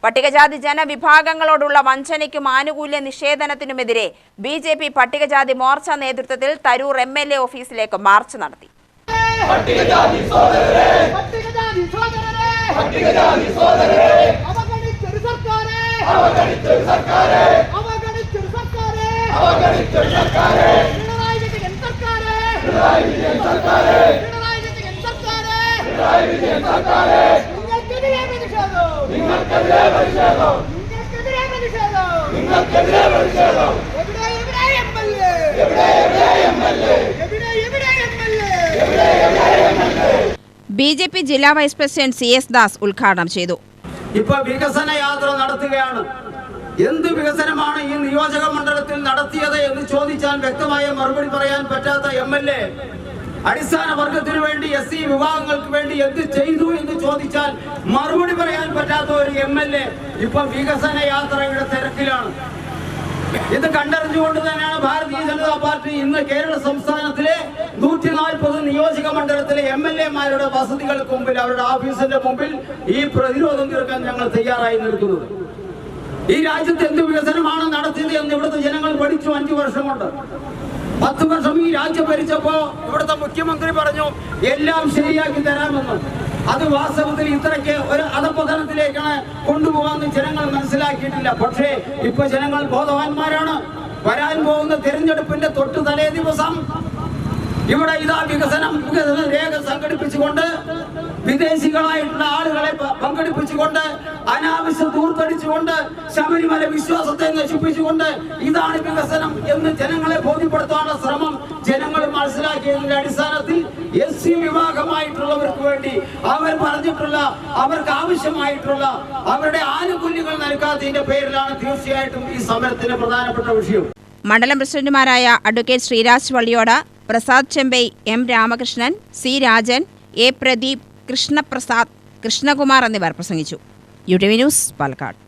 പട്ടികജാതി ജനവിഭാഗങ്ങളോടുള്ള വഞ്ചനയ്ക്കും ആനുകൂല്യ നിഷേധനത്തിനുമെതിരെ ബിജെപി പട്ടികജാതി മോർച്ച നേതൃത്വത്തിൽ തരൂർ എംഎൽഎ ഓഫീസിലേക്ക് മാർച്ച് നടത്തി. ബിജെപി ജില്ലാ വൈസ് പ്രസിഡന്റ് CS ദാസ് ഉദ്ഘാടനം ചെയ്തു. ഇപ്പോൾ വികസന യാത്ര നടത്തുകയാണ്. എന്ത് വികസനമാണ് ഈ നിയോജക മണ്ഡലത്തിൽ നടത്തിയത് എന്ന് ചോദിച്ചാൽ വ്യക്തമായ മറുപടി പറയാൻ പറ്റാത്ത MLA, അടിസ്ഥാന വർഗത്തിനു വേണ്ടി SC വിഭാഗങ്ങൾക്ക് വേണ്ടി എന്ത് ചെയ്തു എന്ന് ചോദിച്ചാൽ മറുപടി പറയാൻ പറ്റാത്ത ഒരു MLA ഇപ്പൊ വികസന യാത്രയുടെ തിരക്കിലാണ്. ഇത് കണ്ടറിഞ്ഞുകൊണ്ട് തന്നെയാണ് ഭാരതീയ ജനതാ പാർട്ടി ഇന്ന് കേരള സംസ്ഥാനത്തിലെ 140 നിയോജക മണ്ഡലത്തിലെ MLA-മാരുടെ വസതികൾക്ക് മുമ്പിൽ, അവരുടെ ഓഫീസിന്റെ മുമ്പിൽ ഈ പ്രതിരോധം തീർക്കാൻ ഞങ്ങൾ തയ്യാറായി നിൽക്കുന്നത്. ഈ രാജ്യത്ത് എന്ത് വികസനമാണ് നടത്തിയത് എന്ന് ഇവിടുത്തെ ജനങ്ങൾ പഠിച്ചു. 5 വർഷം കൊണ്ട് 10 വർഷം ഈ രാജ്യം ഭരിച്ചപ്പോ ഇവിടുത്തെ മുഖ്യമന്ത്രി പറഞ്ഞു എല്ലാം ശരിയാക്കി തരാമെന്ന്. അത് വാസ്തവത്തിൽ ഇത്രയ്ക്ക് ഒരു അധപതനത്തിലേക്കാണ് കൊണ്ടുപോകാമെന്ന് ജനങ്ങൾ മനസ്സിലാക്കിയിട്ടില്ല. പക്ഷേ ഇപ്പൊ ജനങ്ങൾ ബോധവാന്മാരാണ്. വരാൻ പോകുന്ന തിരഞ്ഞെടുപ്പിന്റെ തൊട്ട് തലേ ദിവസം ഇവിടെ ഇതാ വികസന രേഖ സംഘടിപ്പിച്ചുകൊണ്ട്, വിദേശികളായിട്ടുള്ള ആളുകളെ പങ്കെടുപ്പിച്ചുകൊണ്ട്, അനാവശ്യം ദൂർത്തടിച്ചുകൊണ്ട്, ശബരിമല വിശ്വാസത്തെ നശിപ്പിച്ചുകൊണ്ട് ഇതാണ് വികസനം എന്ന് ജനങ്ങളെ ബോധ്യപ്പെടുത്താനുള്ള ശ്രമം ജനങ്ങൾ മനസ്സിലാക്കിയതിന്റെ അടിസ്ഥാനത്തിൽ SC വിഭാഗമായിട്ടുള്ളവർക്ക് വേണ്ടി അവർ പറഞ്ഞിട്ടുള്ള, അവർക്ക് ആവശ്യമായിട്ടുള്ള അവരുടെ ആനുകൂല്യങ്ങൾ നൽകാത്തതിന്റെ പേരിലാണ് തീർച്ചയായിട്ടും ഈ സമരത്തിന്റെ പ്രധാനപ്പെട്ട വിഷയം. മണ്ഡലം പ്രസിഡന്റുമാരായ advocate Sreeraj Valliyode, Prasad Chembai, M Ramakrishnan, C Rajan, A Pradeep, Krishnaprasad, Krishnakumar എന്നിവർ പ്രസംഗിച്ചു. UTV news, Palakkad.